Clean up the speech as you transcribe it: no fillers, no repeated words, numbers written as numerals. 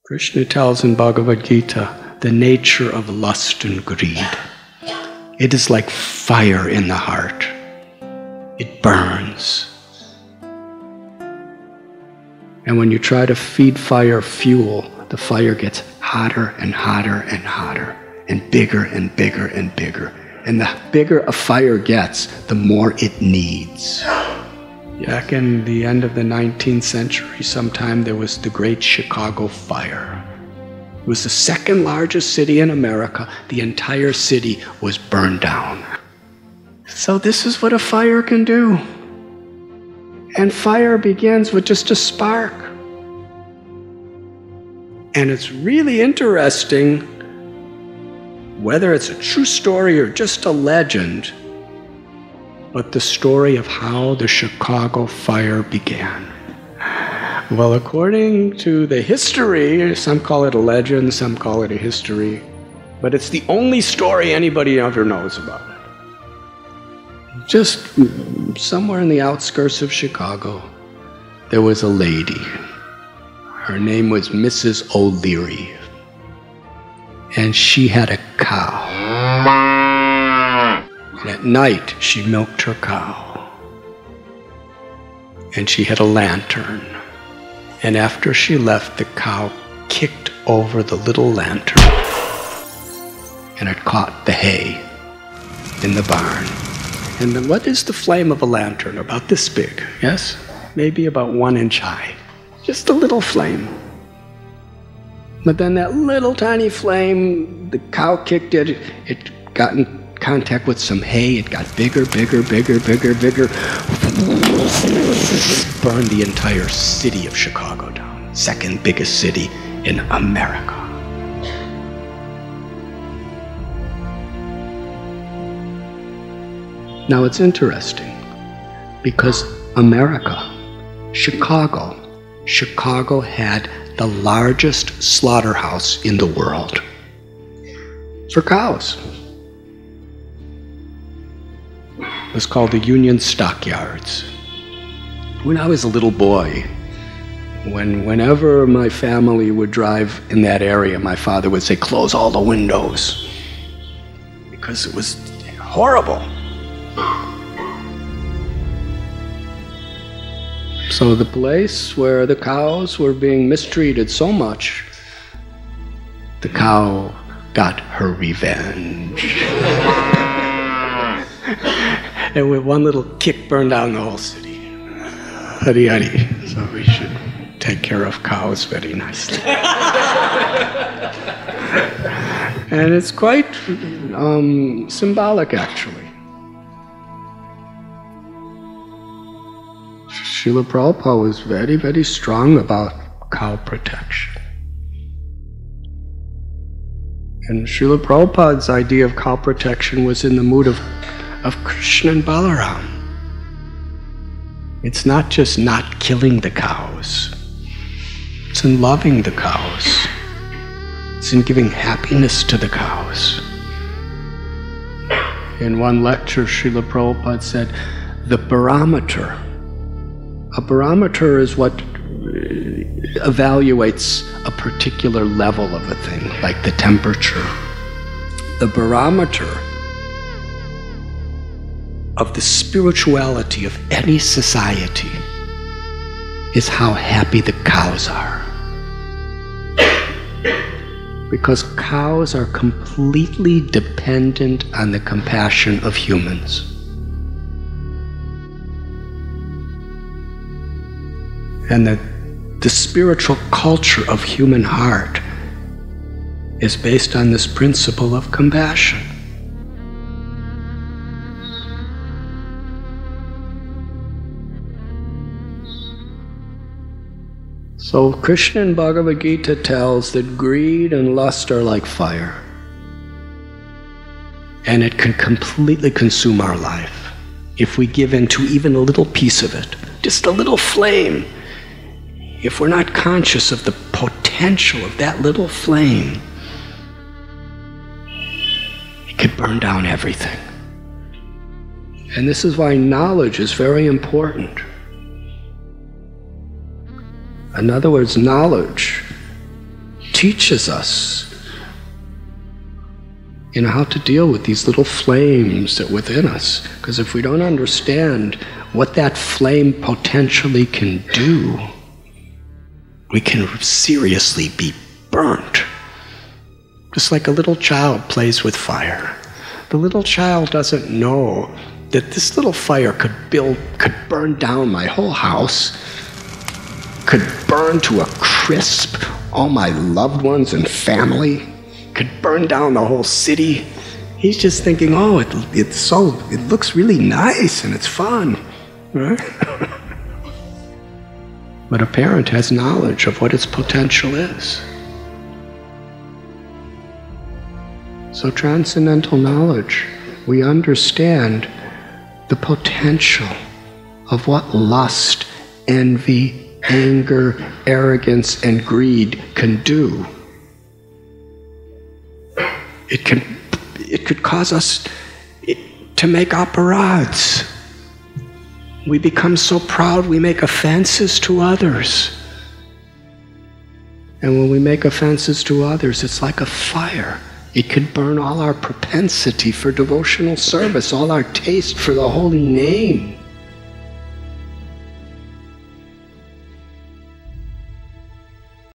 Krishna tells in Bhagavad Gita the nature of lust and greed. It is like fire in the heart. It burns. And when you try to feed fire fuel, the fire gets hotter and hotter and hotter, and bigger and bigger and bigger. And the bigger a fire gets, the more it needs. Back in the end of the 19th century, sometime there was the Great Chicago Fire. It was the second largest city in America. The entire city was burned down. So this is what a fire can do. And fire begins with just a spark. And it's really interesting, whether it's a true story or just a legend, but the story of how the Chicago Fire began. Well, according to the history, some call it a legend, some call it a history, but it's the only story anybody ever knows about it. Just somewhere in the outskirts of Chicago, there was a lady. Her name was Mrs. O'Leary, and she had a cow. And at night, she milked her cow. And she had a lantern. And after she left, the cow kicked over the little lantern. And it caught the hay in the barn. And then what is the flame of a lantern? About this big, yes? Maybe about 1 inch high. Just a little flame. But then that little tiny flame, the cow kicked it, it got in contact with some hay, it got bigger, bigger, bigger, bigger, bigger. Burned the entire city of Chicago down. Second biggest city in America. Now it's interesting because America, Chicago had the largest slaughterhouse in the world for cows. It was called the Union Stockyards. When I was a little boy, whenever my family would drive in that area, my father would say, "Close all the windows," because it was horrible. So the place where the cows were being mistreated so much, the cow got her revenge. And with one little kick burned down the whole city. Huddy huddy. So we should take care of cows very nicely. And it's quite symbolic, actually. Srila Prabhupada was very, very strong about cow protection. And Srila Prabhupada's idea of cow protection was in the mood of Krishna and Balaram. It's not just not killing the cows. It's in loving the cows. It's in giving happiness to the cows. In one lecture, Srila Prabhupada said, the barometer. A barometer is what evaluates a particular level of a thing, like the temperature. The barometer of the spirituality of any society is how happy the cows are. Because cows are completely dependent on the compassion of humans. And the spiritual culture of human heart is based on this principle of compassion. So Krishna in Bhagavad Gita tells that greed and lust are like fire. And it can completely consume our life if we give in to even a little piece of it, just a little flame. If we're not conscious of the potential of that little flame, it could burn down everything. And this is why knowledge is very important. In other words, knowledge. teaches us, how to deal with these little flames that are within us. Because if we don't understand what that flame potentially can do, we can seriously be burnt. Just like a little child plays with fire. The little child doesn't know that this little fire could burn down my whole house, could burn to a crisp all my loved ones and family, could burn down the whole city. He's just thinking, oh, it looks really nice and it's fun, right? But a parent has knowledge of what its potential is. So transcendental knowledge, we understand the potential of what lust, envy, anger, arrogance, and greed can do. It could cause us to make operads. We become so proud we make offenses to others. And when we make offenses to others, it's like a fire. It could burn all our propensity for devotional service, all our taste for the holy name.